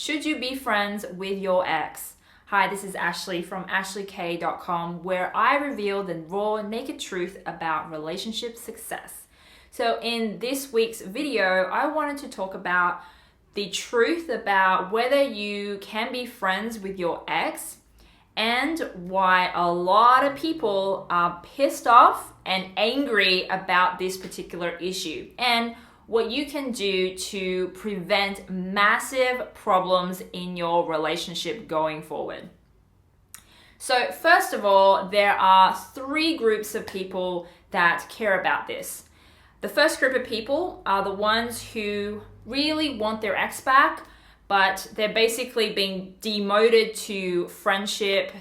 Should you be friends with your ex? Hi, this is Ashley from ashleykay.com, where I reveal the raw, naked truth about relationship success. So in this week's video, I wanted to talk about the truth about whether you can be friends with your ex and why a lot of people are pissed off and angry about this particular issue, and what you can do to prevent massive problems in your relationship going forward. So first of all, there are three groups of people that care about this. The first group of people are the ones who really want their ex back, but they're basically being demoted to friendship,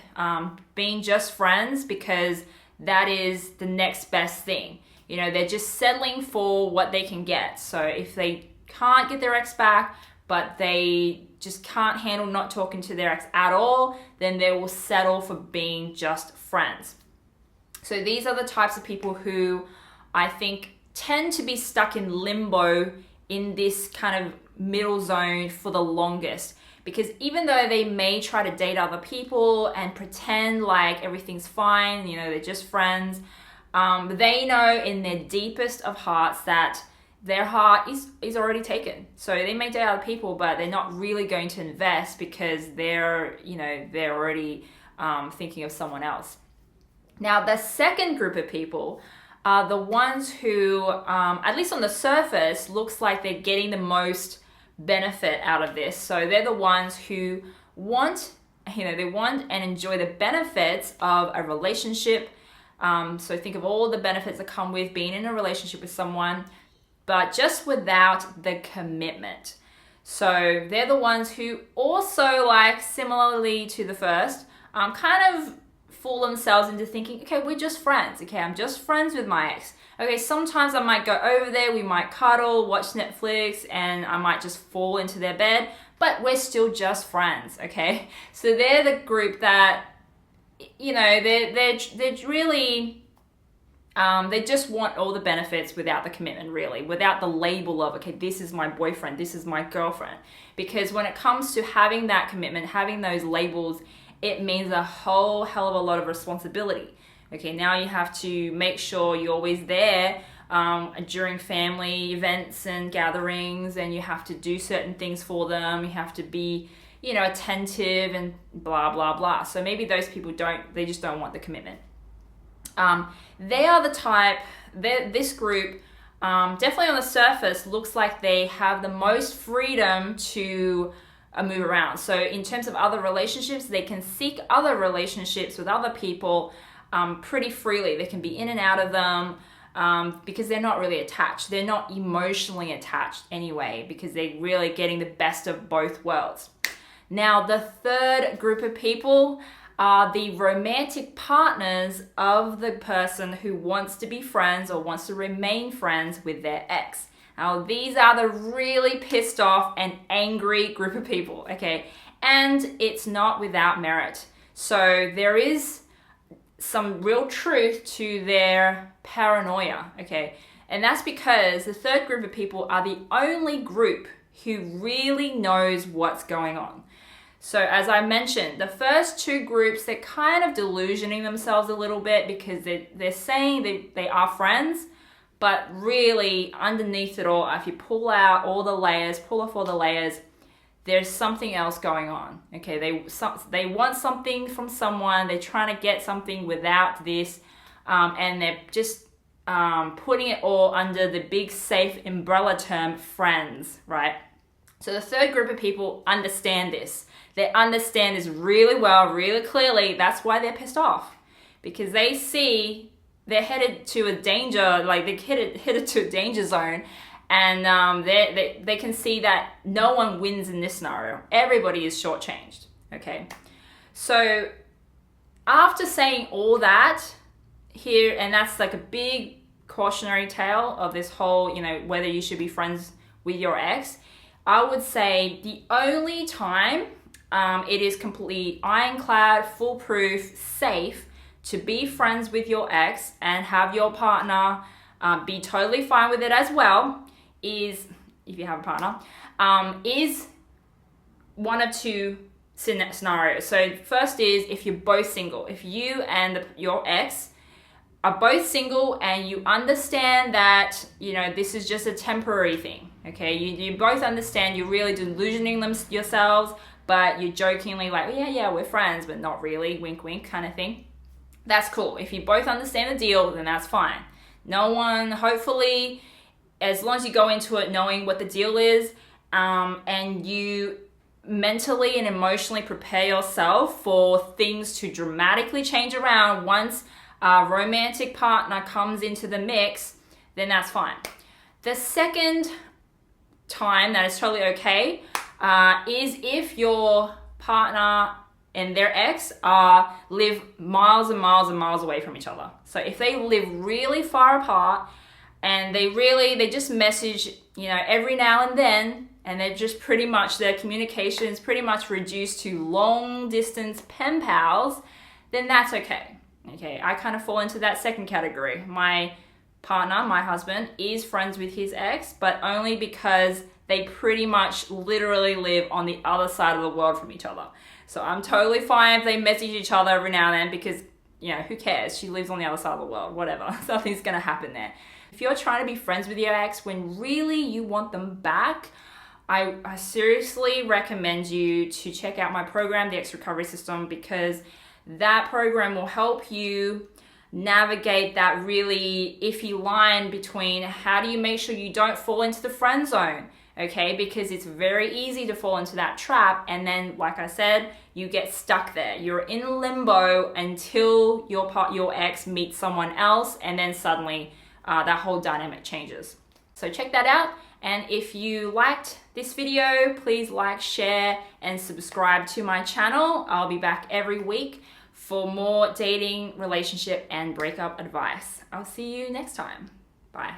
being just friends, because that is the next best thing. You know, they're just settling for what they can get. So if they can't get their ex back, but they just can't handle not talking to their ex at all, then they will settle for being just friends. So these are the types of people who I think tend to be stuck in limbo in this kind of middle zone for the longest. Because even though they may try to date other people and pretend like everything's fine, you know, they're just friends, they know in their deepest of hearts that their heart is already taken. So they may date other people, but they're not really going to invest because they're already thinking of someone else. Now, the second group of people are the ones who, at least on the surface, looks like they're getting the most benefit out of this. So they're the ones who want and enjoy the benefits of a relationship. So think of all the benefits that come with being in a relationship with someone, but just without the commitment. So they're the ones who also, like, similarly to the first, kind of fool themselves into thinking, okay, we're just friends. Okay, I'm just friends with my ex. Okay, sometimes I might go over there, we might cuddle, watch Netflix, and I might just fall into their bed, but we're still just friends, okay? So they're the group that, you know, they're really, they just want all the benefits without the commitment, really, without the label of, okay, this is my boyfriend, this is my girlfriend. Because when it comes to having that commitment, having those labels, it means a whole hell of a lot of responsibility. Okay, now you have to make sure you're always there during family events and gatherings, and you have to do certain things for them. You have to be, you know, attentive and blah, blah, blah. So maybe those people they just don't want the commitment. They are the type, this group, definitely on the surface, looks like they have the most freedom to move around. So in terms of other relationships, they can seek other relationships with other people pretty freely. They can be in and out of them because they're not really attached. They're not emotionally attached anyway, because they're really getting the best of both worlds. Now, the third group of people are the romantic partners of the person who wants to be friends or wants to remain friends with their ex. Now, these are the really pissed off and angry group of people, okay? And it's not without merit. So there is some real truth to their paranoia, okay? And that's because the third group of people are the only group who really knows what's going on. So as I mentioned, the first two groups, they're kind of delusioning themselves a little bit because they're saying they are friends, but really underneath it all, if you pull off all the layers, there's something else going on. Okay, they want something from someone, they're trying to get something without this, and they're just putting it all under the big safe umbrella term friends, right? So the third group of people understand this. They understand this really well, really clearly. That's why they're pissed off, because they see they're headed to a danger, like they're headed to a danger zone, and they can see that no one wins in this scenario. Everybody is shortchanged, okay? So after saying all that here, and that's like a big cautionary tale of this whole, you know, whether you should be friends with your ex, I would say the only time it is completely ironclad, foolproof, safe to be friends with your ex and have your partner be totally fine with it as well is, if you have a partner, is one of two scenarios. So first is if you're both single. If you and your ex are both single and you understand that, this is just a temporary thing, okay? You both understand you're really delusioning yourselves, but you're jokingly like, yeah, we're friends, but not really, wink, wink kind of thing. That's cool. If you both understand the deal, then that's fine. No one, hopefully, as long as you go into it knowing what the deal is, and you mentally and emotionally prepare yourself for things to dramatically change around once a romantic partner comes into the mix, then that's fine. The second time that is totally okay is if your partner and their ex live miles and miles and miles away from each other. So if they live really far apart and they just message, every now and then, and they're just pretty much, their communication is pretty much reduced to long distance pen pals, then that's okay. Okay, I kind of fall into that second category. My partner, my husband, is friends with his ex, but only because they pretty much literally live on the other side of the world from each other. So I'm totally fine if they message each other every now and then because, who cares? She lives on the other side of the world, whatever. Nothing's going to happen there. If you're trying to be friends with your ex when really you want them back, I seriously recommend you to check out my program, the Ex Recovery System, because that program will help you navigate that really iffy line between how do you make sure you don't fall into the friend zone, okay? Because it's very easy to fall into that trap, and then, like I said, you get stuck there. You're in limbo until your ex meets someone else, and then suddenly that whole dynamic changes. So check that out. And if you liked this video, please like, share, and subscribe to my channel. I'll be back every week for more dating, relationship, and breakup advice. I'll see you next time. Bye.